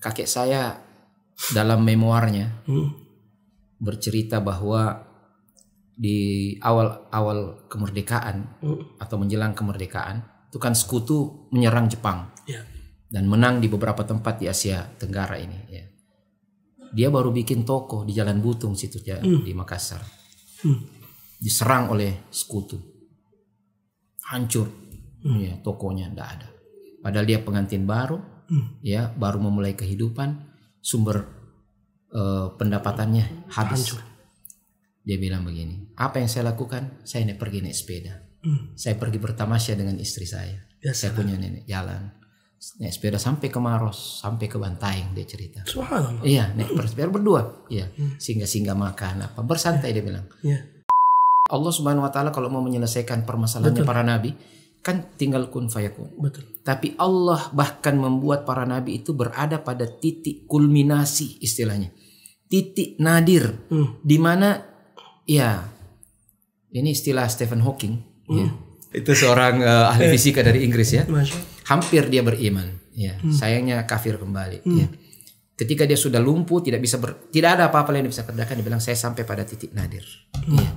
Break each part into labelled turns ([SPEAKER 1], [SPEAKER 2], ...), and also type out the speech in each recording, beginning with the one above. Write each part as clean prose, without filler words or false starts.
[SPEAKER 1] kakek saya dalam memoarnya bercerita bahwa di awal kemerdekaan atau menjelang kemerdekaan itu kan sekutu menyerang Jepang dan menang di beberapa tempat di Asia Tenggara ini. Ya. Dia baru bikin toko di Jalan Butung situ di Makassar, diserang oleh sekutu, hancur, ya, tokonya ndak ada. Padahal dia pengantin baru, ya baru memulai kehidupan, sumber pendapatannya habis. Hancur. Dia bilang begini, apa yang saya lakukan? Saya pergi naik sepeda. Saya pergi bertamasya dengan istri saya. Saya punya nenek jalan. Naik sepeda sampai ke Maros, sampai ke Bantaeng, dia cerita.
[SPEAKER 2] Subhanallah.
[SPEAKER 1] Iya, naik sepeda berdua. Iya, singgah-singgah makan apa, bersantai dia bilang. Allah Subhanahu wa taala kalau mau menyelesaikan permasalahannya para nabi, kan tinggal kun fayakun.
[SPEAKER 2] Betul.
[SPEAKER 1] Tapi Allah bahkan membuat para nabi itu berada pada titik kulminasi istilahnya. Titik nadir di mana ya, ini istilah Stephen Hawking, ya. Itu seorang ahli fisika dari Inggris ya. Hampir dia beriman, ya. Sayangnya kafir kembali. Ya. Ketika dia sudah lumpuh, tidak ada apa-apa yang bisa kerjakan, dia bilang saya sampai pada titik nadir. Ya.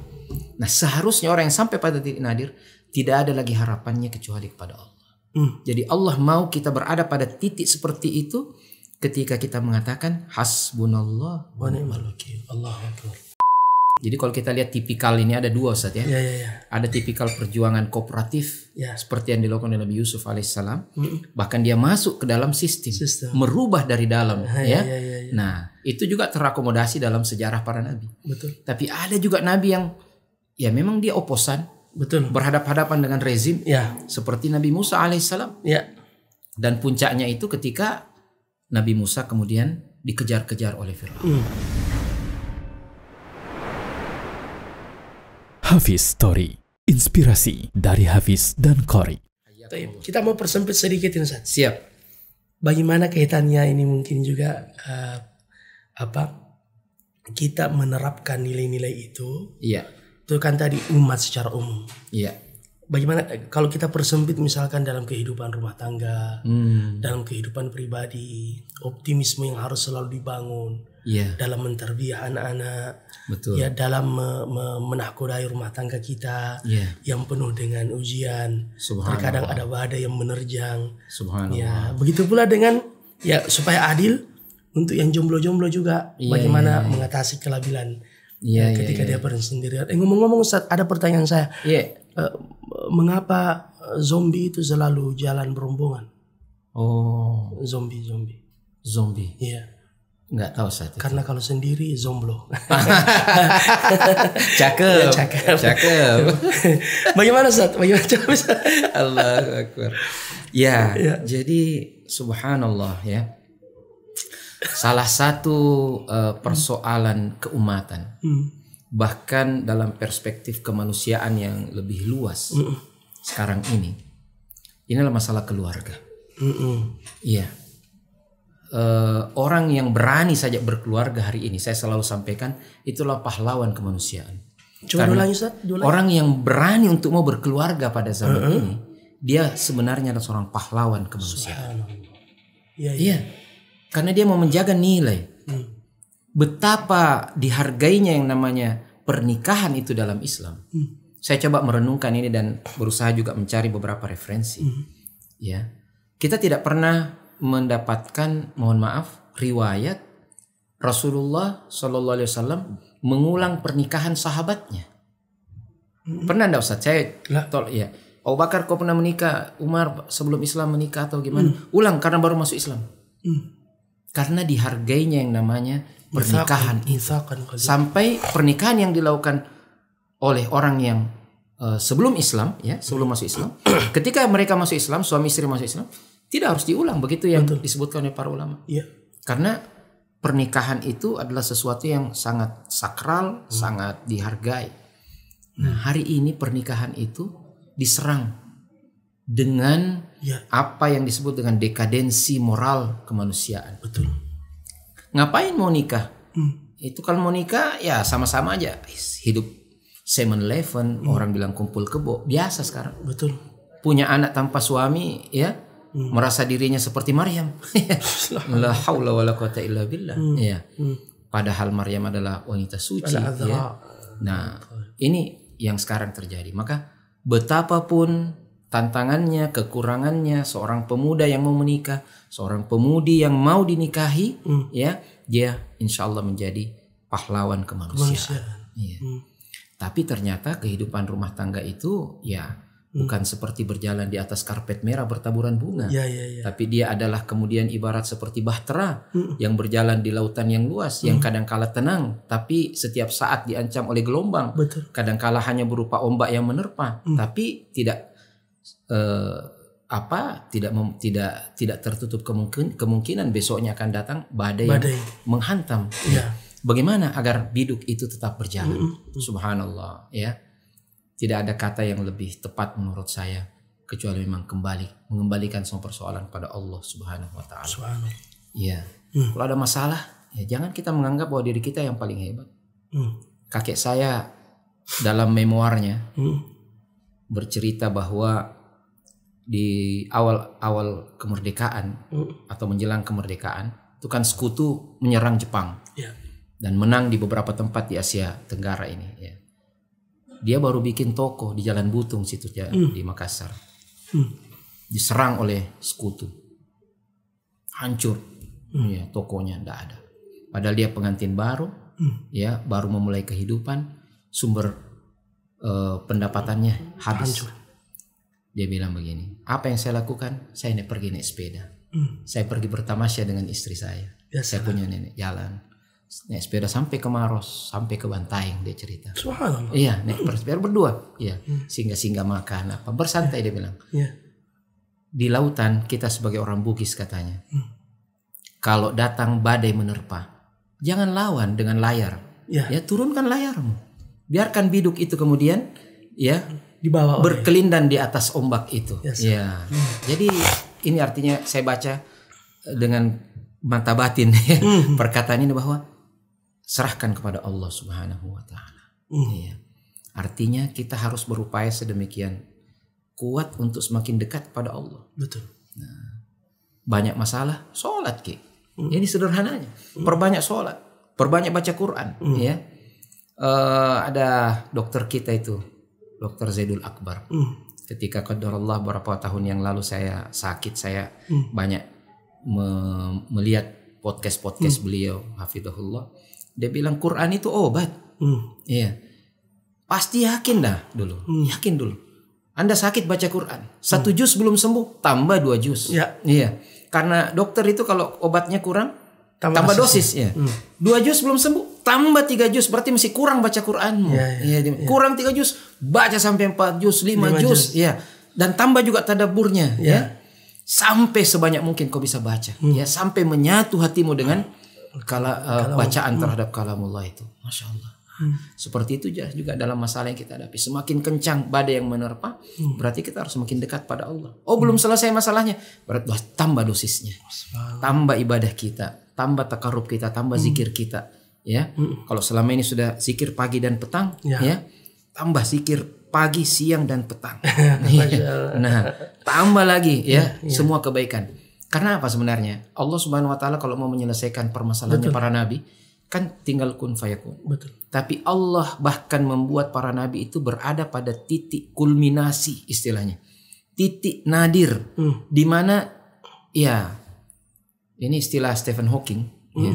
[SPEAKER 1] Nah seharusnya orang yang sampai pada titik nadir tidak ada lagi harapannya kecuali kepada Allah. Jadi Allah mau kita berada pada titik seperti itu ketika kita mengatakan hasbunallah wa ni'mal wakil. Allahu akbar. Jadi kalau kita lihat tipikal ini ada dua, Ustaz ya. Ada tipikal perjuangan kooperatif seperti yang dilakukan oleh Nabi Yusuf alaihissalam. Bahkan dia masuk ke dalam sistem. Merubah dari dalam. Nah itu juga terakomodasi dalam sejarah para nabi.
[SPEAKER 2] Betul.
[SPEAKER 1] Tapi ada juga nabi yang ya memang dia oposan.
[SPEAKER 2] Betul.
[SPEAKER 1] Berhadap-hadapan dengan rezim. Seperti Nabi Musa alaihissalam. Dan puncaknya itu ketika Nabi Musa kemudian dikejar-kejar oleh Firaun.
[SPEAKER 3] Hafiz Story, inspirasi dari Hafiz dan Qori.
[SPEAKER 2] Kita mau persempit sedikit ini, Ustaz.
[SPEAKER 1] Siap.
[SPEAKER 2] Bagaimana kaitannya ini mungkin juga kita menerapkan nilai-nilai itu?
[SPEAKER 1] Iya.
[SPEAKER 2] Itu kan tadi umat secara umum.
[SPEAKER 1] Iya.
[SPEAKER 2] Bagaimana kalau kita persempit misalkan dalam kehidupan rumah tangga, dalam kehidupan pribadi, optimisme yang harus selalu dibangun. Dalam menterbiah anak-anak, ya dalam menahkodai rumah tangga kita yang penuh dengan ujian. Terkadang ada badai yang menerjang. Ya, begitu pula dengan ya supaya adil untuk yang jomblo-jomblo juga bagaimana mengatasi kelabilan ketika dia bersendirian. Ngomong-ngomong Ustaz, ada pertanyaan saya. Mengapa zombie itu selalu jalan berombongan? Zombie. Iya.
[SPEAKER 1] Nggak tahu saya.
[SPEAKER 2] Karena kalau sendiri zomblo.
[SPEAKER 1] Cakep.
[SPEAKER 2] Bagaimana Ustaz?
[SPEAKER 1] Allahu Akbar. Ya. Jadi subhanallah ya. Salah satu persoalan keumatan. Bahkan dalam perspektif kemanusiaan yang lebih luas sekarang ini adalah masalah keluarga. Iya. Orang yang berani saja berkeluarga hari ini, saya selalu sampaikan, itulah pahlawan kemanusiaan. Orang yang berani untuk mau berkeluarga pada zaman ini, dia sebenarnya adalah seorang pahlawan kemanusiaan. Iya. Karena dia mau menjaga nilai. Betapa dihargainya yang namanya pernikahan itu dalam Islam. Saya coba merenungkan ini dan berusaha juga mencari beberapa referensi. Ya, kita tidak pernah mendapatkan, mohon maaf, riwayat Rasulullah Shallallahu Alaihi Wasallam mengulang pernikahan sahabatnya. Pernah enggak Ustaz? Ya. Abu Bakar kau pernah menikah, Umar sebelum Islam menikah atau gimana? Ulang karena baru masuk Islam. Karena dihargainya yang namanya pernikahan sampai pernikahan yang dilakukan oleh orang yang sebelum Islam, ya sebelum masuk Islam, ketika mereka masuk Islam, suami istri masuk Islam, tidak harus diulang, begitu yang disebutkan oleh para ulama. Karena pernikahan itu adalah sesuatu yang sangat sakral, sangat dihargai. Nah, hari ini pernikahan itu diserang dengan apa yang disebut dengan dekadensi moral kemanusiaan. Ngapain mau nikah? Itu kalau mau nikah ya sama-sama aja hidup 7-Eleven, orang bilang kumpul kebo, biasa sekarang. Punya anak tanpa suami ya. merasa dirinya seperti Maryam. La haula wala quwata illa billah. Ya. Padahal Maryam adalah wanita suci. Ya. Nah, ini yang sekarang terjadi. Maka betapapun tantangannya, kekurangannya seorang pemuda yang mau menikah, seorang pemudi yang mau dinikahi, ya, dia insya Allah menjadi pahlawan kemanusiaan. Ya. Tapi ternyata kehidupan rumah tangga itu ya bukan seperti berjalan di atas karpet merah bertaburan bunga. Tapi dia adalah kemudian ibarat seperti bahtera yang berjalan di lautan yang luas, yang kadangkala tenang, tapi setiap saat diancam oleh gelombang. Kadangkala hanya berupa ombak yang menerpa, tapi tidak tidak tertutup kemungkinan besoknya akan datang badai. Yang menghantam. Bagaimana agar biduk itu tetap berjalan? Subhanallah, ya. Tidak ada kata yang lebih tepat menurut saya kecuali memang mengembalikan semua persoalan pada Allah Subhanahu wa taala. Ya. Kalau ada masalah, ya jangan kita menganggap bahwa diri kita yang paling hebat. Kakek saya dalam memoarnya bercerita bahwa di awal kemerdekaan atau menjelang kemerdekaan itu kan sekutu menyerang Jepang. Dan menang di beberapa tempat di Asia Tenggara ini. Ya. Dia baru bikin toko di Jalan Butung situ di Makassar. Diserang oleh sekutu, hancur, ya, tokonya tidak ada. Padahal dia pengantin baru, ya, baru memulai kehidupan, sumber pendapatannya habis. Hancur. Dia bilang begini, apa yang saya lakukan? Saya pergi naik sepeda, saya pergi bertamasya dengan istri saya. Saya punya nenek jalan. Naik sepeda sampai ke Maros, sampai ke Bantaeng, dia cerita.
[SPEAKER 2] Subhanallah.
[SPEAKER 1] Iya, naik sepeda berdua. Iya, singgah-singgah makan apa, bersantai dia bilang. Di lautan kita sebagai orang Bugis katanya. Kalau datang badai menerpa, jangan lawan dengan layar. Ya, turunkan layarmu. Biarkan biduk itu kemudian ya dibawa berkelindan di atas ombak itu. Ya. Jadi ini artinya saya baca dengan mata batin perkataan ini bahwa serahkan kepada Allah Subhanahu wa taala. Ya. Artinya kita harus berupaya sedemikian kuat untuk semakin dekat pada Allah.
[SPEAKER 2] Betul.
[SPEAKER 1] Nah, banyak masalah, sholat Ki. Ini sederhananya. Perbanyak sholat, perbanyak baca Quran. Ya. Ada dokter kita itu, Dr. Zaidul Akbar. Ketika qadarullah beberapa tahun yang lalu saya sakit, saya banyak melihat podcast beliau, hafidhahullah. Dia bilang Quran itu obat. Iya. Pasti yakin dah dulu. Yakin dulu. Anda sakit baca Quran. 1 juz belum sembuh, tambah 2 juz. Iya. Karena dokter itu kalau obatnya kurang, tambah dosis. Ya. 2 juz belum sembuh, tambah 3 juz. Berarti masih kurang baca Quranmu. Kurang 3 juz, baca sampai 4 juz, 5 juz. Ya. Dan tambah juga tadaburnya. Ya. Sampai sebanyak mungkin kau bisa baca. Ya. Sampai menyatu hatimu dengan bacaan terhadap kalamullah itu. Masya Allah. Seperti itu juga dalam masalah yang kita hadapi. Semakin kencang badai yang menerpa, berarti kita harus semakin dekat pada Allah. Oh, belum selesai masalahnya, berarti tambah dosisnya, tambah ibadah kita, tambah takarub kita, tambah zikir kita. Ya, kalau selama ini sudah zikir pagi dan petang, ya, tambah zikir pagi, siang dan petang. Nah, tambah lagi ya semua kebaikan. Karena apa sebenarnya? Allah Subhanahu wa taala kalau mau menyelesaikan permasalahannya para nabi, kan tinggal kun fayakun. Tapi Allah bahkan membuat para nabi itu berada pada titik kulminasi istilahnya. Titik nadir di mana ya ini istilah Stephen Hawking ya.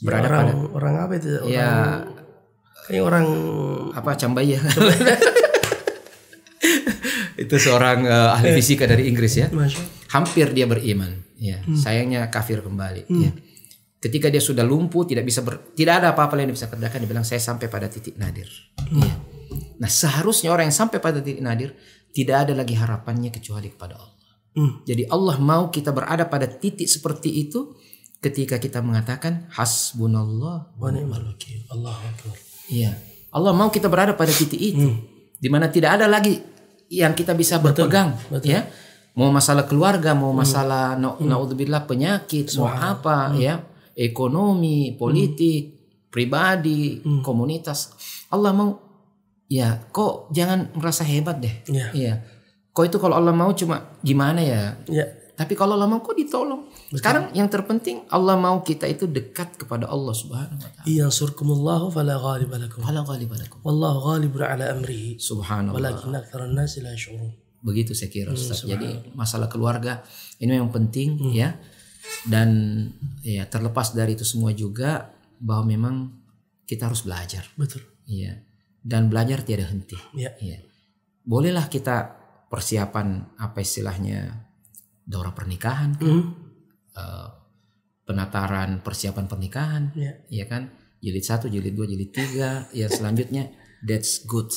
[SPEAKER 1] Berada pada
[SPEAKER 2] orang apa itu?
[SPEAKER 1] Ya
[SPEAKER 2] kayak orang
[SPEAKER 1] apa Cambaya. Itu seorang ahli fisika dari Inggris ya. Hampir dia beriman ya. Sayangnya kafir kembali ya. Ketika dia sudah lumpuh, tidak ada apa-apa yang bisa kerjakan, dia bilang saya sampai pada titik nadir. Ya. Nah, seharusnya orang yang sampai pada titik nadir tidak ada lagi harapannya kecuali kepada Allah. Jadi Allah mau kita berada pada titik seperti itu ketika kita mengatakan hasbunallah wa ni'mal wakil. Allahu akbar. Iya. Allah mau kita berada pada titik itu di mana tidak ada lagi yang kita bisa berpegang. Ya. Mau masalah keluarga, mau masalah naudzubillah penyakit, mau apa ya, ekonomi, politik, pribadi, komunitas. Allah mau ya, kok jangan merasa hebat deh. Iya. Kok itu kalau Allah mau cuma gimana ya? Tapi kalau Allah mau kok ditolong. Sekarang yang terpenting Allah mau kita itu dekat kepada Allah Subhanahu wa taala.
[SPEAKER 2] Yansurkumullahu fala ghaliba lakum.
[SPEAKER 1] Fala ghaliba lakum.
[SPEAKER 2] Wallahu ghalibun ala amrihi.
[SPEAKER 1] Subhanallah.
[SPEAKER 2] Walakin aktsaran nasi la yash'urun.
[SPEAKER 1] Begitu saya kira Ustaz. Jadi masalah keluarga ini yang penting ya. Dan ya terlepas dari itu semua juga bahwa memang kita harus belajar.
[SPEAKER 2] Betul.
[SPEAKER 1] Iya. Dan belajar tiada henti.
[SPEAKER 2] Iya.
[SPEAKER 1] Iya. Bolehlah kita persiapan apa istilahnya daurah pernikahan kan? Penataran persiapan pernikahan, ya kan, jilid 1, jilid 2, jilid 3, ya selanjutnya that's good,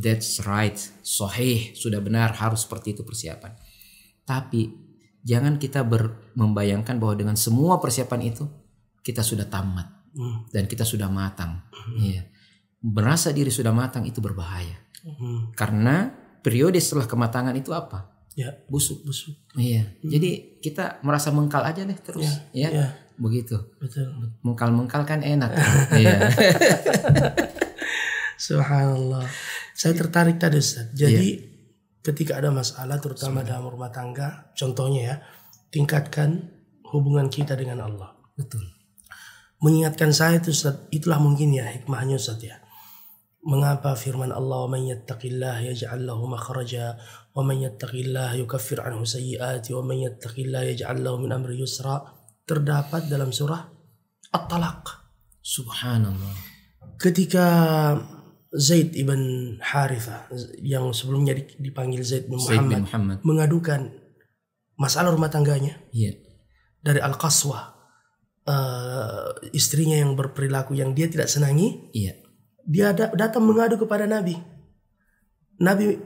[SPEAKER 1] that's right, sahih, sudah benar, harus seperti itu persiapan. Tapi jangan kita membayangkan bahwa dengan semua persiapan itu kita sudah tamat dan kita sudah matang. Ya. Merasa diri sudah matang itu berbahaya, karena periode setelah kematangan itu apa? Ya, busuk. Iya. Jadi kita merasa mengkal aja deh terus, ya. Begitu. Betul. Mengkal kan enak. Iya.
[SPEAKER 2] Subhanallah. Saya tertarik tadi Ustaz. Jadi ketika ada masalah terutama dalam rumah tangga, contohnya ya, tingkatkan hubungan kita dengan Allah.
[SPEAKER 1] Betul.
[SPEAKER 2] Mengingatkan saya itu Ustaz, itulah mungkin ya hikmahnya Ustaz ya. Mengapa firman Allah, "Man yattaqillah yaj'al lahu makhraja wa man yattaqillah yukaffir anhu sayyi'ati wa man yattaqillah yaj'al lahu min amri yusra," terdapat dalam surah At-Talaq.
[SPEAKER 1] Subhanallah.
[SPEAKER 2] Ketika Zaid ibn Harithah yang sebelumnya dipanggil Zaid bin Muhammad mengadukan masalah rumah tangganya dari Al-Qaswah, istrinya yang berperilaku yang dia tidak senangi, dia datang mengadu kepada Nabi. Nabi,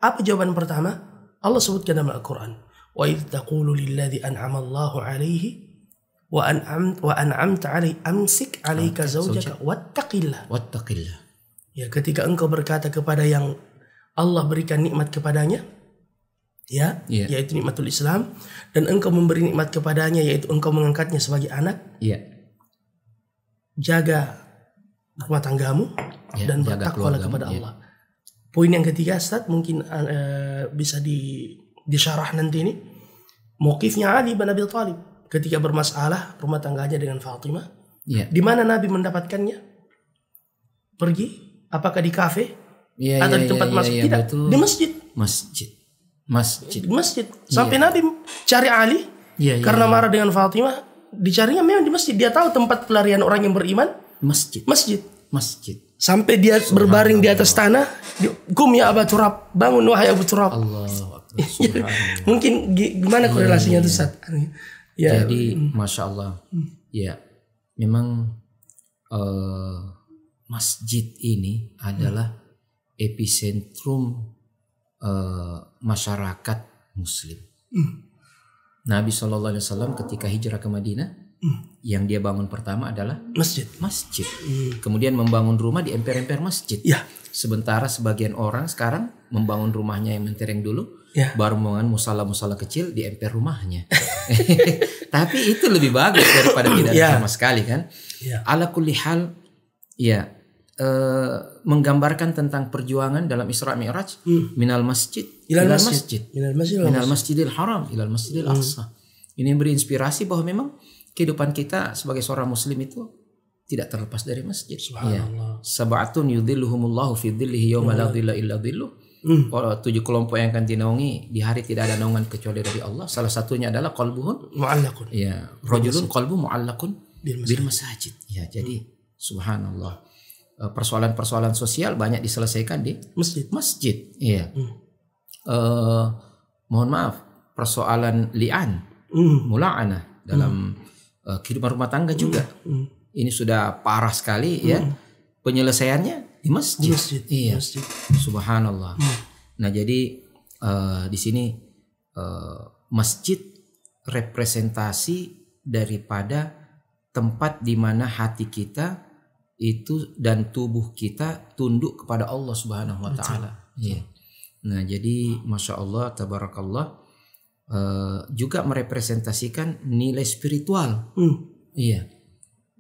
[SPEAKER 2] apa jawaban pertama? Allah sebutkan dalam Al-Quran, wa idh taqulu lilladzi an'ama Allahu alaihi wa an'amta alaihi amsik alaika zawjaka wattaqillah. Ya, ketika engkau berkata kepada yang Allah berikan nikmat kepadanya, yaitu nikmatul Islam, dan engkau memberi nikmat kepadanya yaitu engkau mengangkatnya sebagai anak, jaga rumah tanggamu dan bertakwalah kepada Allah. Poin yang ketiga Ustaz mungkin bisa disyarah nanti ini, mauqifnya Ali bin Abi Thalib ketika bermasalah rumah tangganya dengan Fatimah. Di mana Nabi mendapatkannya? Pergi? Apakah di kafe? Atau di tempat masjid? Tidak, betul. Di masjid. Sampai Nabi cari Ali karena marah dengan Fatimah, dicarinya memang di masjid. Dia tahu tempat pelarian orang yang beriman. Masjid. Sampai dia berbaring di atas tanah. Kum ya Abu Turab, bangun wahai Abu Turab. Mungkin gimana korelasinya itu Ustaz?
[SPEAKER 1] Jadi masya Allah, ya memang masjid ini adalah epicentrum masyarakat Muslim. Nabi SAW ketika hijrah ke Madinah, yang dia bangun pertama adalah masjid. Kemudian membangun rumah di emper-emper masjid. Sementara sebagian orang sekarang membangun rumahnya yang mentereng dulu, baru membangun musala-musala kecil di emper rumahnya. Tapi itu lebih bagus daripada tidak ada sama sekali kan. Ala kulli hal, menggambarkan tentang perjuangan dalam Isra Mi'raj, minal masjid ilal masjid, minal masjidil haram ilal masjidil aqsa. Ini beri inspirasi bahwa memang kehidupan kita sebagai seorang muslim itu tidak terlepas dari masjid. Sab'atun yudhilluhumullahu fi dhillihi yawma la dhilla illa dhilluh. 7 kelompok yang akan dinaungi di hari tidak ada naungan kecuali dari Allah. Salah satunya adalah qalbuhun mu'allaqun. Rajulun qalbu mu'allaqun bil masajid. Jadi subhanallah. Persoalan-persoalan sosial banyak diselesaikan di masjid. Mohon maaf, persoalan li'an, mula'anah dalam kehidupan rumah tangga juga. Ini sudah parah sekali penyelesaiannya di masjid. Masjid. Subhanallah. Nah, jadi di sini masjid representasi daripada tempat di mana hati kita itu dan tubuh kita tunduk kepada Allah Subhanahu wa taala. Nah, jadi masya Allah tabarakallah, juga merepresentasikan nilai spiritual.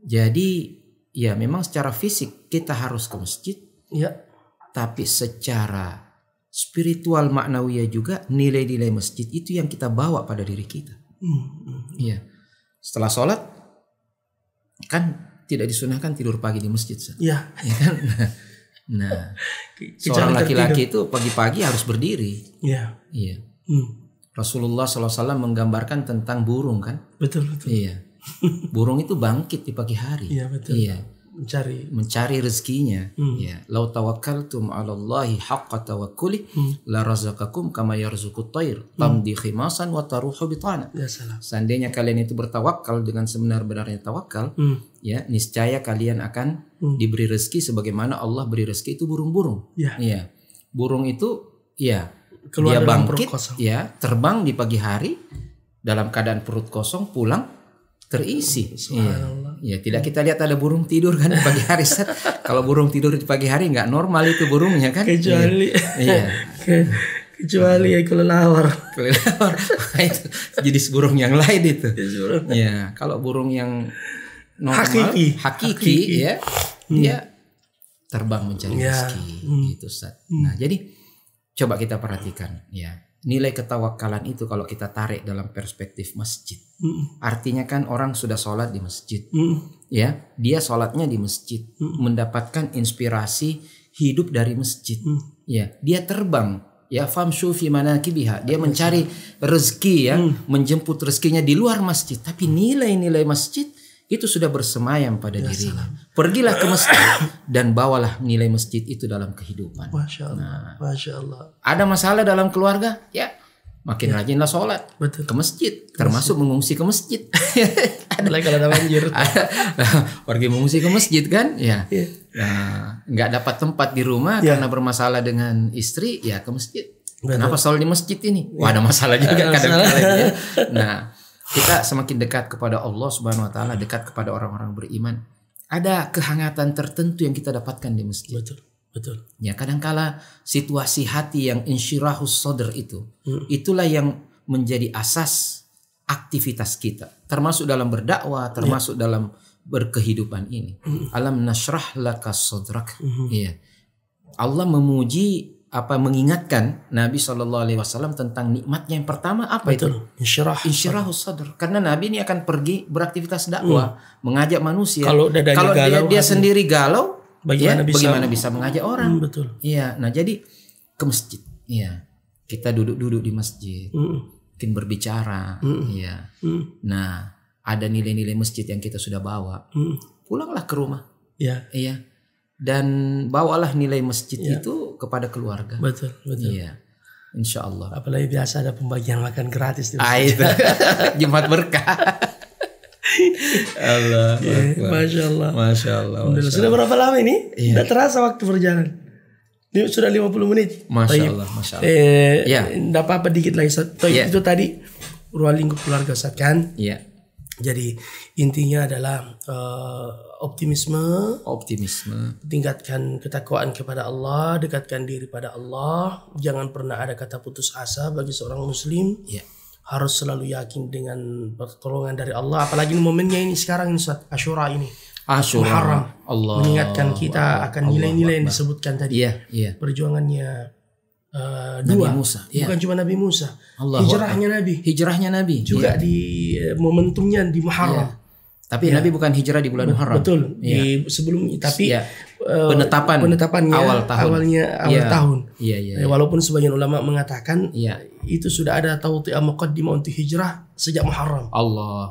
[SPEAKER 1] Jadi memang secara fisik kita harus ke masjid, tapi secara spiritual maknawiyah juga, nilai-nilai masjid itu yang kita bawa pada diri kita. Iya. Setelah sholat kan tidak disunahkan tidur pagi di masjid.
[SPEAKER 2] Iya.
[SPEAKER 1] Ya kan? Nah, seorang laki-laki itu pagi-pagi harus berdiri.
[SPEAKER 2] Iya.
[SPEAKER 1] Iya. Rasulullah SAW menggambarkan tentang burung kan?
[SPEAKER 2] Betul.
[SPEAKER 1] Iya. Burung itu bangkit di pagi hari.
[SPEAKER 2] Iya, betul.
[SPEAKER 1] Iya.
[SPEAKER 2] Mencari
[SPEAKER 1] rezekinya. Ya, lau tawakkaltum 'ala Allahi haqqa tawakkuli la razaqakum kama yarzuqut tayr tamdi khimasan wa taruhu bitana.
[SPEAKER 2] Ya salam.
[SPEAKER 1] Seandainya kalian itu bertawakal dengan sebenar-benarnya tawakal, ya, niscaya kalian akan diberi rezeki sebagaimana Allah beri rezeki itu burung-burung. Ya. Burung itu ya
[SPEAKER 2] keluar
[SPEAKER 1] dia bangkit,
[SPEAKER 2] perut kosong.
[SPEAKER 1] Ya, terbang di pagi hari dalam keadaan perut kosong, pulang terisi. Ya, tidak kita lihat ada burung tidur kan di pagi hari. Kalau burung tidur di pagi hari nggak normal itu burungnya kan.
[SPEAKER 2] Kecuali kecuali kelelawar.
[SPEAKER 1] Itu jenis burung yang lain itu. Ya, kalau burung yang normal, hakiki ya, dia terbang mencari rezeki gitu, Ustaz. Nah, jadi coba kita perhatikan ya. Nilai ketawakalan itu kalau kita tarik dalam perspektif masjid, artinya kan orang sudah sholat di masjid, ya, dia sholatnya di masjid, mendapatkan inspirasi hidup dari masjid, ya, dia terbang, ya, famshu fi manakibiha, dia mencari rezeki, ya, menjemput rezekinya di luar masjid, tapi nilai-nilai masjid itu sudah bersemayam pada dirinya. Pergilah ke masjid dan bawalah nilai masjid itu dalam kehidupan.
[SPEAKER 2] Masya Allah.
[SPEAKER 1] Nah,
[SPEAKER 2] Masya Allah.
[SPEAKER 1] ada masalah dalam keluarga, ya makin rajinlah sholat.
[SPEAKER 2] Betul.
[SPEAKER 1] Ke masjid, termasuk mengungsi ke masjid.
[SPEAKER 2] Apalagi kalau ada banjir.
[SPEAKER 1] Pergi mengungsi ke masjid kan, ya. Nah, nggak dapat tempat di rumah karena bermasalah dengan istri, ya ke masjid. Kenapa selalu di masjid ini? Wah, ada masalah juga kadang-kadang. Ya. Nah, kita semakin dekat kepada Allah Subhanahu wa taala, dekat kepada orang-orang beriman. Ada kehangatan tertentu yang kita dapatkan di masjid.
[SPEAKER 2] Betul.
[SPEAKER 1] Ya, kadangkala situasi hati yang insyirahus sadr itu, itulah yang menjadi asas aktivitas kita, termasuk dalam berdakwah, termasuk dalam berkehidupan ini. Alam nashrah laka sadrak. Iya. Allah memuji mengingatkan Nabi SAW tentang nikmatnya yang pertama apa itu? Insyirahus sadr. Karena Nabi ini akan pergi beraktivitas dakwah, mengajak manusia. Kalau dia sendiri galau, bagaimana bisa mengajak orang?
[SPEAKER 2] Betul.
[SPEAKER 1] Iya. Nah, jadi ke masjid. Iya. Kita duduk-duduk di masjid, mungkin berbicara. Iya. Nah, ada nilai-nilai masjid yang kita sudah bawa. Pulanglah ke rumah. Iya. Dan bawalah nilai masjid itu kepada keluarga. Betul. Iya. Insya Allah.
[SPEAKER 2] Apalagi biasa ada pembagian makan gratis di
[SPEAKER 1] masjid. Itu. Jumat berkah. Allah. Masya Allah.
[SPEAKER 2] Sudah berapa lama ini? Tidak terasa waktu berjalan. Ini sudah 50 menit.
[SPEAKER 1] Masya Allah.
[SPEAKER 2] Tidak apa-apa dikit lagi. Itu tadi ruang lingkup keluarga Ustaz kan?
[SPEAKER 1] Iya.
[SPEAKER 2] Jadi intinya adalah optimisme, tingkatkan ketakwaan kepada Allah, dekatkan diri pada Allah, jangan pernah ada kata putus asa bagi seorang muslim. Harus selalu yakin dengan pertolongan dari Allah, apalagi momennya ini sekarang ini Ustaz, Asyura ini. Muharram. Allah mengingatkan kita akan nilai-nilai yang disebutkan tadi. Perjuangannya Nabi Musa, bukan cuma Nabi Musa, hijrahnya Nabi juga di momentumnya di Muharram.
[SPEAKER 1] Tapi Nabi bukan hijrah di bulan Muharram.
[SPEAKER 2] Betul. Di sebelum tapi
[SPEAKER 1] penetapannya awal tahun.
[SPEAKER 2] Walaupun sebagian ulama mengatakan itu sudah ada tawti'ah muqaddimah untuk hijrah sejak Muharram.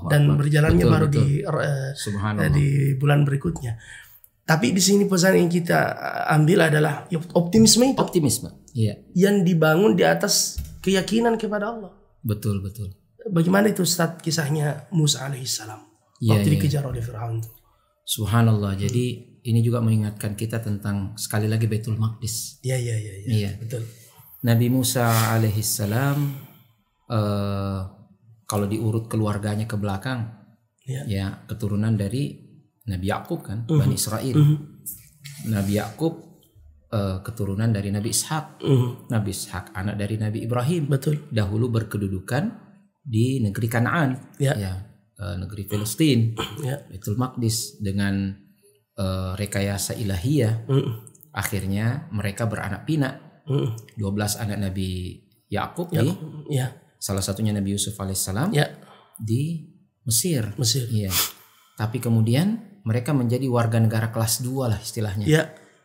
[SPEAKER 2] Dan berjalannya baru di bulan berikutnya. Tapi di sini pesan yang kita ambil adalah optimisme itu. Yang dibangun di atas keyakinan kepada Allah.
[SPEAKER 1] Betul.
[SPEAKER 2] Bagaimana itu Ustaz kisahnya Musa alaihissalam waktu dikejar oleh Fir'aun.
[SPEAKER 1] Subhanallah. Jadi ini juga mengingatkan kita tentang sekali lagi Baitul Maqdis.
[SPEAKER 2] Iya. Betul.
[SPEAKER 1] Nabi Musa alaihissalam kalau diurut keluarganya ke belakang, keturunan dari Nabi Yakub kan, Bani Israel. Nabi Yakub keturunan dari Nabi Ishak. Nabi Ishak anak dari Nabi Ibrahim.
[SPEAKER 2] Betul.
[SPEAKER 1] Dahulu berkedudukan di negeri Kanaan, negeri Palestina, Baitul Maqdis dengan rekayasa ilahiyah. Akhirnya mereka beranak pinak 12 anak Nabi Yakub
[SPEAKER 2] ya.
[SPEAKER 1] Salah satunya Nabi Yusuf alaihissalam
[SPEAKER 2] Ya.
[SPEAKER 1] di Mesir.
[SPEAKER 2] Mesir.
[SPEAKER 1] Tapi kemudian mereka menjadi warga negara kelas 2 lah istilahnya.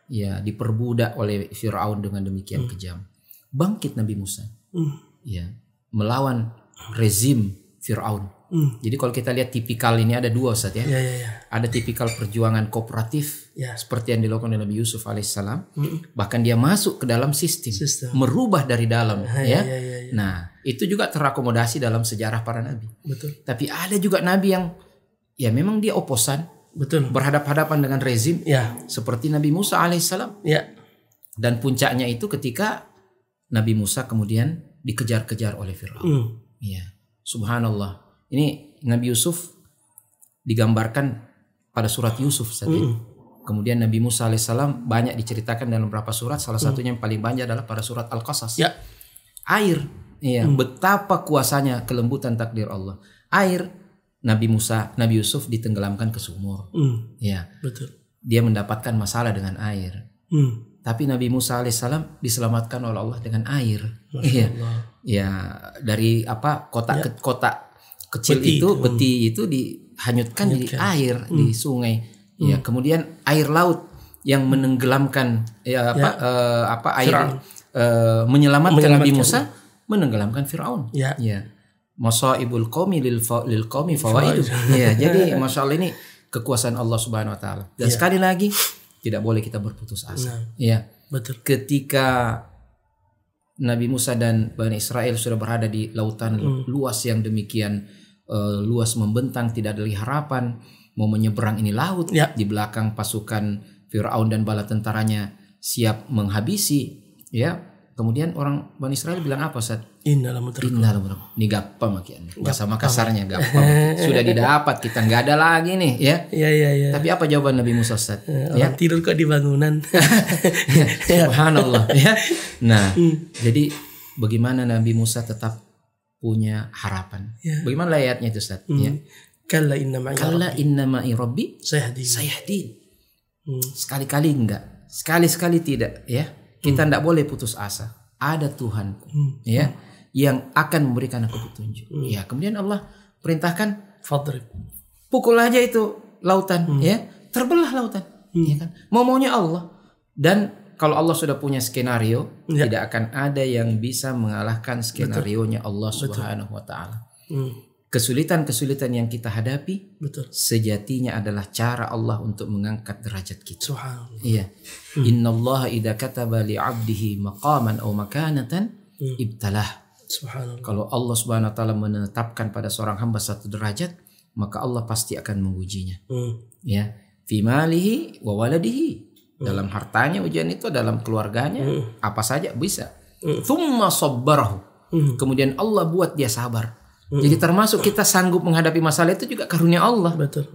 [SPEAKER 2] Ya.
[SPEAKER 1] Diperbudak oleh Firaun dengan demikian kejam. Bangkit Nabi Musa. Melawan rezim Firaun. Jadi kalau kita lihat tipikal ini ada 2 Ustaz ya. Ada tipikal perjuangan kooperatif seperti yang dilakukan oleh Nabi Yusuf alaihissalam. Bahkan dia masuk ke dalam sistem. Merubah dari dalam Nah, itu juga terakomodasi dalam sejarah para nabi.
[SPEAKER 2] Betul.
[SPEAKER 1] Tapi ada juga nabi yang memang dia oposan.
[SPEAKER 2] Betul.
[SPEAKER 1] Berhadapan dengan rezim seperti Nabi Musa alaihissalam. Dan puncaknya itu ketika Nabi Musa kemudian dikejar-kejar oleh Firaun. Subhanallah. Ini Nabi Yusuf digambarkan pada surat Yusuf saja. Kemudian Nabi Musa alaihissalam banyak diceritakan dalam beberapa surat. Salah satunya yang paling banyak adalah pada surat Al-Qasas. Air, betapa kuasanya kelembutan takdir Allah. Air, Nabi Yusuf ditenggelamkan ke sumur.
[SPEAKER 2] Betul.
[SPEAKER 1] Dia mendapatkan masalah dengan air. Tapi Nabi Musa alaihissalam diselamatkan oleh Allah dengan air. Dari kotak kecil beti itu dihanyutkan di air di sungai. Kemudian air laut yang menenggelamkan air menyelamatkan Nabi Musa, menenggelamkan Firaun. Masaibul qaumi lil qaumi fawaidu. Jadi Masya Allah ini kekuasaan Allah Subhanahu wa taala. Dan sekali lagi tidak boleh kita berputus asa.
[SPEAKER 2] Betul.
[SPEAKER 1] Ketika Nabi Musa dan Bani Israel sudah berada di lautan luas yang demikian luas membentang, tidak ada harapan, mau menyeberang ini laut, di belakang pasukan Firaun dan bala tentaranya siap menghabisi, kemudian orang Bani Israel bilang apa Ustaz? Ini gampang makian. Bahasa Makassarnya gampang. Sudah didapat, kita nggak ada lagi nih, Tapi apa jawaban Nabi Musa Ustaz?
[SPEAKER 2] Orang tidur kok di bangunan.
[SPEAKER 1] Subhanallah. Nah, jadi bagaimana Nabi Musa tetap punya harapan? Bagaimana ayatnya itu Ustaz?
[SPEAKER 2] Kalla inna ma'i rabbi
[SPEAKER 1] sayahdin. Sekali-kali enggak, sekali-sekali tidak, Kita tidak boleh putus asa. Ada Tuhanku, yang akan memberikan aku petunjuk. Kemudian Allah perintahkan,
[SPEAKER 2] fadrib.
[SPEAKER 1] Pukul aja itu lautan, terbelah lautan, kan? Maunya Allah. Dan kalau Allah sudah punya skenario, tidak akan ada yang bisa mengalahkan skenarionya Allah Subhanahu wa taala. Kesulitan-kesulitan yang kita hadapi sejatinya adalah cara Allah untuk mengangkat derajat kita. Innallaha idza kataba li 'abdihi maqaman aw makanatan ibtalah. Kalau Allah Subhanahu wa taala menetapkan pada seorang hamba satu derajat, maka Allah pasti akan mengujinya. Fi malihi wa waladihi. Dalam hartanya ujian itu, dalam keluarganya, apa saja bisa. Tsumma sabbarahu. Kemudian Allah buat dia sabar. Jadi termasuk kita sanggup menghadapi masalah itu juga karunia Allah.
[SPEAKER 2] Betul.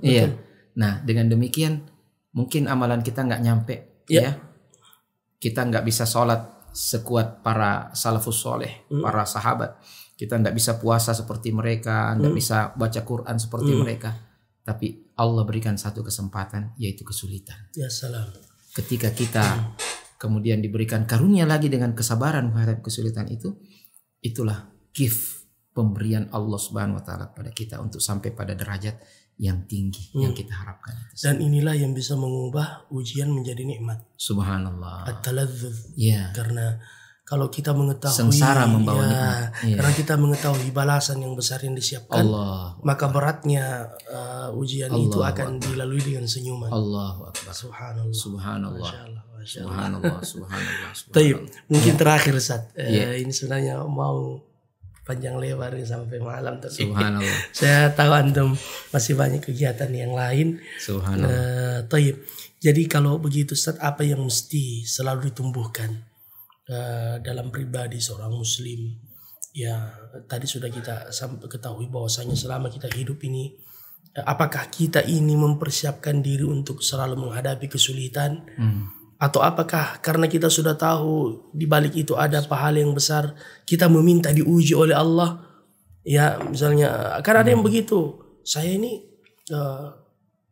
[SPEAKER 1] Nah, dengan demikian mungkin amalan kita nggak nyampe, Kita nggak bisa sholat sekuat para salafus soleh, para sahabat. Kita nggak bisa puasa seperti mereka, nggak bisa baca Quran seperti mereka. Tapi Allah berikan satu kesempatan, yaitu kesulitan.
[SPEAKER 2] Ya salam.
[SPEAKER 1] Ketika kita kemudian diberikan karunia lagi dengan kesabaran menghadapi kesulitan itu, itulah gift pemberian Allah Subhanahu wa taala pada kita untuk sampai pada derajat yang tinggi yang kita harapkan.
[SPEAKER 2] Dan inilah yang bisa mengubah ujian menjadi nikmat.
[SPEAKER 1] Subhanallah.
[SPEAKER 2] At-taladzuz. Karena kalau kita mengetahui
[SPEAKER 1] sengsara membawa nikmat.
[SPEAKER 2] Karena kita mengetahui balasan yang besar yang disiapkan, maka beratnya ujian itu akan dilalui dengan senyuman.
[SPEAKER 1] Allahu Akbar.
[SPEAKER 2] Subhanallah.
[SPEAKER 1] Subhanallah. Subhanallah. Subhanallah.
[SPEAKER 2] Taib. Mungkin terakhir Ustaz. Ini sebenarnya mau panjang lebar sampai malam, tapi
[SPEAKER 1] Subhanallah.
[SPEAKER 2] Saya tahu antum masih banyak kegiatan yang lain.
[SPEAKER 1] Subhanallah.
[SPEAKER 2] Taib. Jadi kalau begitu Ustaz, apa yang mesti selalu ditumbuhkan dalam pribadi seorang muslim? Ya, tadi sudah kita ketahui bahwasanya selama kita hidup ini, apakah kita ini mempersiapkan diri untuk selalu menghadapi kesulitan? Atau apakah karena kita sudah tahu di balik itu ada pahala yang besar, kita meminta diuji oleh Allah? Ya, misalnya karena ada yang begitu, saya ini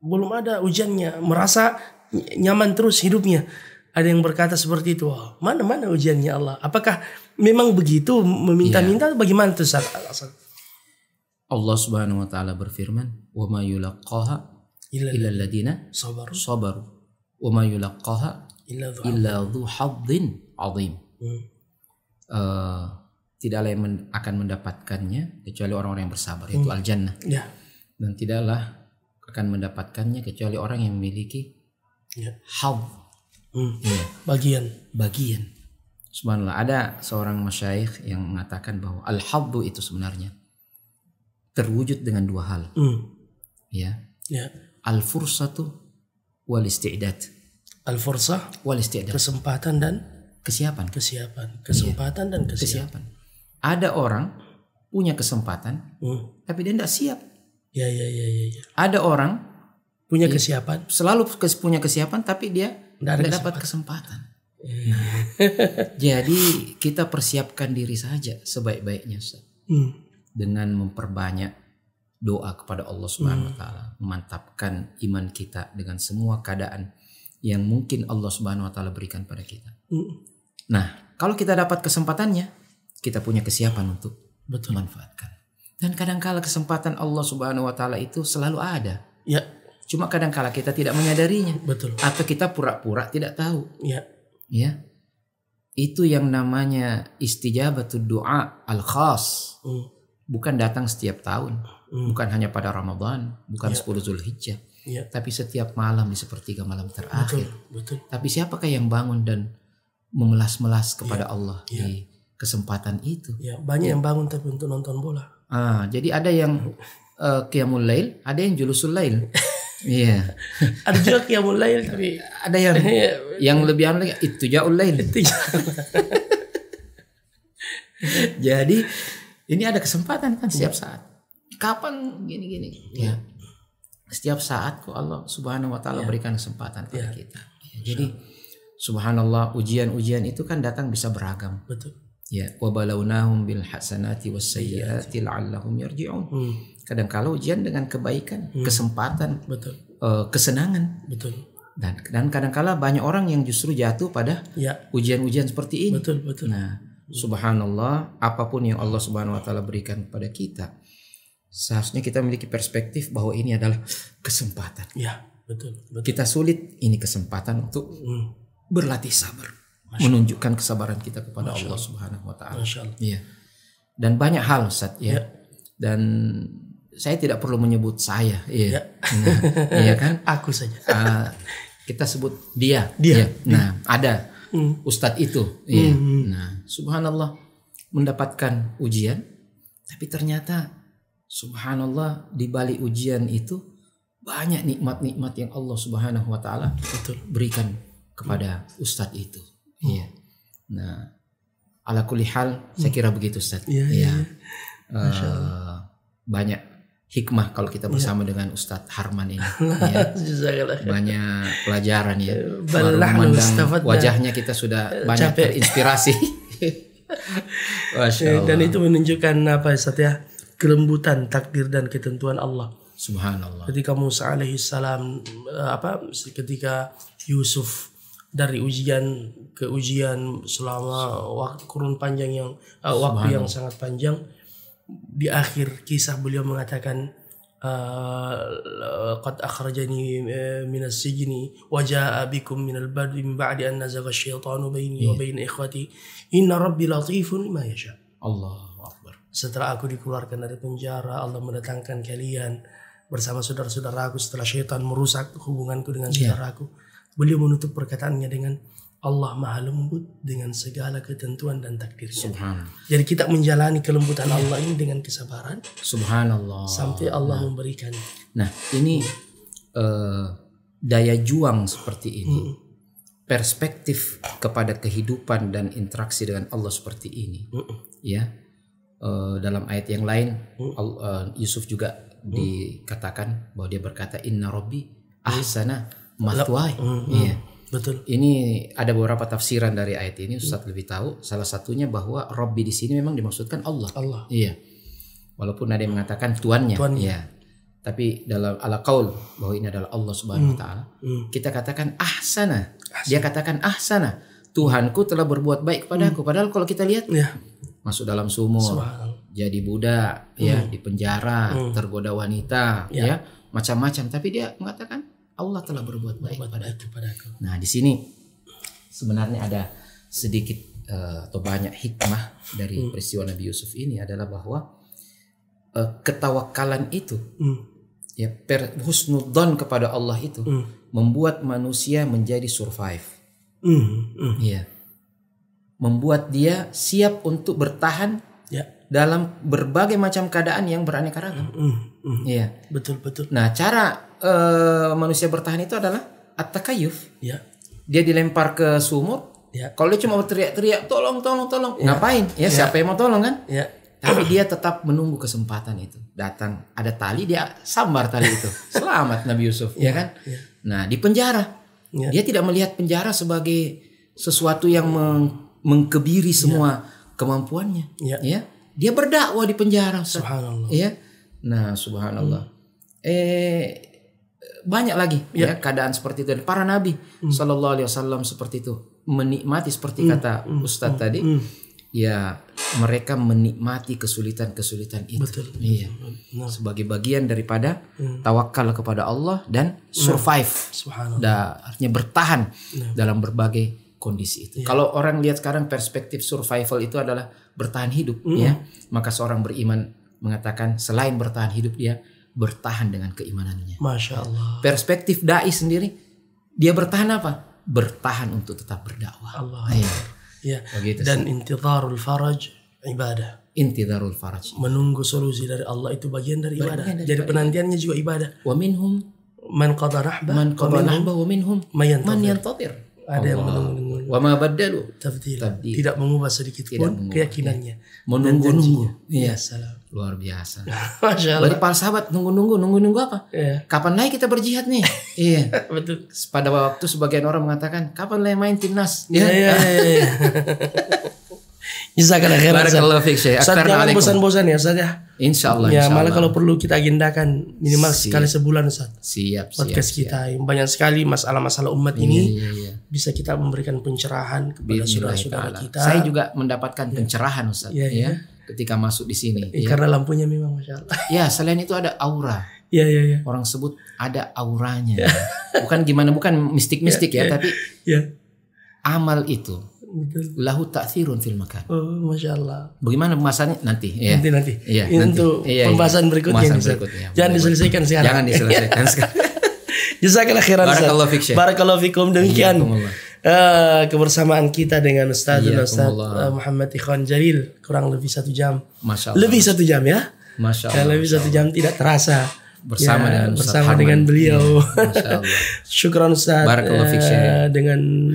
[SPEAKER 2] belum ada ujiannya, merasa nyaman terus hidupnya. Ada yang berkata seperti itu. Wah, mana ujiannya Allah? Apakah memang begitu meminta-minta? Bagaimana itu Ustaz?
[SPEAKER 1] Allah Subhanahu wa taala berfirman, "Wa ma yulaqqaha illa alladziina sabaru wa ma yulaqqaha illa dzu hadzin 'adzim." Tidaklah yang akan mendapatkannya kecuali orang-orang yang bersabar, yaitu al-jannah. Ya. Dan tidaklah akan mendapatkannya kecuali orang yang memiliki hadz. Bagian. Subhanallah, ada seorang masyayikh yang mengatakan bahwa al-hadzu itu sebenarnya terwujud dengan dua hal. Ya. Al-fursatu wal isti'dad.
[SPEAKER 2] Al-fursah wal isti'dad. Kesempatan dan kesiapan. Kesempatan dan kesiapan. Ada orang punya kesempatan tapi dia tidak siap. Ya. Ada orang punya kesiapan, selalu punya kesiapan tapi dia tidak dapat kesempatan. Jadi kita persiapkan diri saja sebaik-baiknya, Ustaz. Dengan memperbanyak doa kepada Allah Subhanahu wa taala, memantapkan iman kita dengan semua keadaan yang mungkin Allah Subhanahu wa taala berikan pada kita. Nah, kalau kita dapat kesempatannya, kita punya kesiapan untuk memanfaatkan. Dan kadang-kala kesempatan Allah Subhanahu wa taala itu selalu ada. Ya. Cuma kadang-kala kita tidak menyadarinya. Betul. Atau kita pura-pura tidak tahu. Ya. Itu yang namanya istijabatud doa al-khas. Bukan datang setiap tahun. Bukan hanya pada Ramadan, bukan 10 Zulhijjah. Tapi setiap malam di sepertiga malam terakhir. Betul. Tapi siapakah yang bangun dan memelas-melas kepada Allah di kesempatan itu? Banyak yang bangun tapi untuk nonton bola. Jadi ada yang qiyamul lail, ada yang julusul lail. Iya. Ada juga qiyamul lail tapi ada yang lebih anu lagi ittijaul lail. Jadi ini ada kesempatan kan setiap saat. Kapan gini-gini? Ya. Setiap saat kok Allah Subhanahu wa taala berikan kesempatan kepada kita. Jadi subhanallah, ujian-ujian itu kan datang bisa beragam. Betul. Ya, wa balawnahum bil hasanati was sayyiati la'allahum yarji'un. Kadang-kala ujian dengan kebaikan, kesempatan, kesenangan. Betul. Dan kadang-kala banyak orang yang justru jatuh pada ujian-ujian seperti ini. Betul. Nah, subhanallah, apapun yang Allah Subhanahu wa taala berikan kepada kita, seharusnya kita memiliki perspektif bahwa ini adalah kesempatan. Ya, betul. Kita sulit, ini kesempatan untuk berlatih sabar, menunjukkan kesabaran kita kepada Allah Subhanahu wa taala. Iya. Dan banyak hal, Ustaz, ya. Dan saya tidak perlu menyebut saya, iya kan? Aku saja. Kita sebut dia. Ya. Nah, ada Ustadz itu, Nah, subhanallah, mendapatkan ujian, tapi ternyata subhanallah di balik ujian itu banyak nikmat-nikmat yang Allah Subhanahu wa taala berikan kepada Ustadz itu. Iya. Nah, ala kulli hal saya kira begitu, Ustadz. Iya. Banyak hikmah kalau kita bersama dengan Ustadz Harman ini. Banyak pelajaran ya. Memandang wajahnya kita sudah banyak terinspirasi. Dan itu menunjukkan apa Ustadz ya? Kelembutan takdir dan ketentuan Allah.
[SPEAKER 1] Subhanallah.
[SPEAKER 2] Ketika Musa alaihissalam ketika Yusuf dari ujian ke ujian selama kurun panjang yang waktu yang sangat panjang, di akhir kisah beliau mengatakan qad akhrajani minas sijni wa jaa bikum minal badwi min ba'di an nazagha asyaitanu baini wa bain ikhwati inna rabbi latifun lima yasha. Allahu akbar. Setelah aku dikeluarkan dari penjara, Allah mendatangkan kalian bersama saudara-saudaraku setelah syaitan merusak hubunganku dengan saudaraku. Beliau menutup perkataannya dengan Allah maha lembut dengan segala ketentuan dan takdirnya. Subhanallah. Jadi kita menjalani kelembutan Allah ini dengan kesabaran.
[SPEAKER 1] Subhanallah.
[SPEAKER 2] Sampai Allah memberikan.
[SPEAKER 1] Nah, ini daya juang seperti ini, perspektif kepada kehidupan dan interaksi dengan Allah seperti ini. Ya, dalam ayat yang lain, Yusuf juga dikatakan bahwa dia berkata Inna Rabbi ahsana mathwaya. Iya.
[SPEAKER 2] Betul.
[SPEAKER 1] Ini ada beberapa tafsiran dari ayat ini, Ustaz lebih tahu. Salah satunya bahwa Rabbi di sini memang dimaksudkan Allah. Iya. Walaupun ada yang mengatakan tuannya. Iya. Tapi dalam ala qaul bahwa ini adalah Allah Subhanahu wa taala. Kita katakan ahsana. Dia katakan ahsana, Tuhanku telah berbuat baik kepadaku. Padahal kalau kita lihat masuk dalam sumur, jadi budak, ya, di penjara, tergoda wanita, ya, macam-macam. Tapi dia mengatakan Allah telah berbuat baik kepadaku. Nah, di sini sebenarnya ada sedikit atau banyak hikmah dari peristiwa Nabi Yusuf ini adalah bahwa ketawakalan itu, ya, husnudzon kepada Allah itu membuat manusia menjadi survive. Ya. Membuat dia siap untuk bertahan dalam berbagai macam keadaan yang beraneka ragam. Ya.
[SPEAKER 2] Betul.
[SPEAKER 1] Nah, cara manusia bertahan itu adalah at-takayyuf. Dia dilempar ke sumur. Kalau dia cuma teriak-teriak tolong, ngapain? Ya, siapa yang mau tolong kan? Tapi dia tetap menunggu kesempatan itu. Datang ada tali, dia sambar tali itu. Selamat Nabi Yusuf, ya kan? Nah, di penjara. Dia tidak melihat penjara sebagai sesuatu yang mengkebiri semua kemampuannya. Ya, dia berdakwah di penjara.
[SPEAKER 2] Subhanallah.
[SPEAKER 1] Ya, nah subhanallah. Banyak lagi ya keadaan seperti itu. Para nabi Sallallahu Alaihi Wasallam seperti itu, menikmati seperti kata Ustadz tadi. Ya, mereka menikmati kesulitan-kesulitan itu.
[SPEAKER 2] Betul.
[SPEAKER 1] Iya. Sebagai bagian daripada tawakal kepada Allah dan survive. Artinya bertahan dalam berbagai kondisi itu. Kalau orang lihat sekarang perspektif survival itu adalah bertahan hidup, ya, maka seorang beriman mengatakan selain bertahan hidup dia bertahan dengan keimanannya.
[SPEAKER 2] Masya Allah.
[SPEAKER 1] Perspektif dai sendiri, dia bertahan apa? Bertahan untuk tetap berdakwah.
[SPEAKER 2] Allah. Ya.
[SPEAKER 1] Begitu,
[SPEAKER 2] dan intidharul faraj ibadah.
[SPEAKER 1] Intidharul faraj.
[SPEAKER 2] Menunggu solusi dari Allah itu bagian dari ibadah. Jadi penantiannya juga ibadah.
[SPEAKER 1] Wa minhum
[SPEAKER 2] man qada rahbah
[SPEAKER 1] wa minhum man yantadir.
[SPEAKER 2] Ada yang menunggu.
[SPEAKER 1] Wa ma badalu
[SPEAKER 2] tabdil. Tidak mengubah sedikit pun keyakinannya.
[SPEAKER 1] Menunggu-nunggu. Iya.
[SPEAKER 2] Salam.
[SPEAKER 1] Luar biasa.
[SPEAKER 2] Masya Allah.
[SPEAKER 1] Bagi para sahabat nunggu apa? Kapan lagi kita berjihad nih? Iya.
[SPEAKER 2] Betul.
[SPEAKER 1] Pada waktu sebagian orang mengatakan kapan lagi main timnas?
[SPEAKER 2] Iya. Jazakallah khairan.
[SPEAKER 1] Barakallahu fiik Syekh.
[SPEAKER 2] Ustaz, jangan bosan-bosan ya Ustaz ya.
[SPEAKER 1] Insyaallah.
[SPEAKER 2] Ya, malah kalau perlu kita agendakan minimal sekali sebulan Ustaz.
[SPEAKER 1] Siap.
[SPEAKER 2] Podcast kita banyak sekali masalah-masalah umat ini. Bisa kita memberikan pencerahan kepada saudara-saudara kita.
[SPEAKER 1] Saya juga mendapatkan pencerahan Ustaz, ya. Ketika masuk di sini.
[SPEAKER 2] Karena lampunya memang Masya Allah.
[SPEAKER 1] Ya, selain itu ada aura.
[SPEAKER 2] Iya.
[SPEAKER 1] Orang sebut ada auranya. Bukan mistik-mistik ya, tapi amal itu lahu ta'thirun fil makan.
[SPEAKER 2] Oh, Masya Allah.
[SPEAKER 1] Bagaimana pembahasannya nanti? Ya.
[SPEAKER 2] Nanti.
[SPEAKER 1] Iya,
[SPEAKER 2] untuk pembahasan berikutnya. Jangan diselesaikan sekarang.
[SPEAKER 1] Jangan diselesaikan sekarang.
[SPEAKER 2] Jazakallah khairan. Barakallahu fikum. Demikian kebersamaan kita dengan Ustaz Muhammad Ikhwan Jalil kurang lebih 1 jam.
[SPEAKER 1] Masya Allah.
[SPEAKER 2] Lebih 1 jam ya.
[SPEAKER 1] Masya Allah.
[SPEAKER 2] Lebih 1 jam tidak terasa.
[SPEAKER 1] Bersama
[SPEAKER 2] dengan beliau.
[SPEAKER 1] Syukran
[SPEAKER 2] Ustaz.
[SPEAKER 1] Barakallahu fiik
[SPEAKER 2] dengan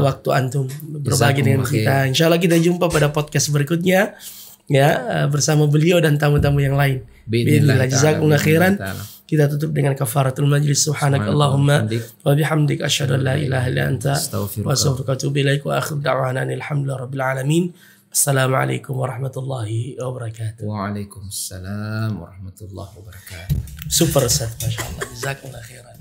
[SPEAKER 2] waktu antum berbagi dengan kita. Insyaallah kita jumpa pada podcast berikutnya ya bersama beliau dan tamu-tamu yang lain. Bismillah. Jazakumullah khairan. Kita tutup dengan kafaratul majlis. Subhanakallahumma wa bihamdik asyhadu an la ilaha illa anta wa astaghfiruka wa atubu ilaik wa akhiru da'wana alhamdulillahi rabbil alamin. Assalamualaikum warahmatullahi wabarakatuh.
[SPEAKER 1] Waalaikumsalam warahmatullahi wabarakatuh.
[SPEAKER 2] Super Ustaz, Masya Allah. Jazakallah khairan.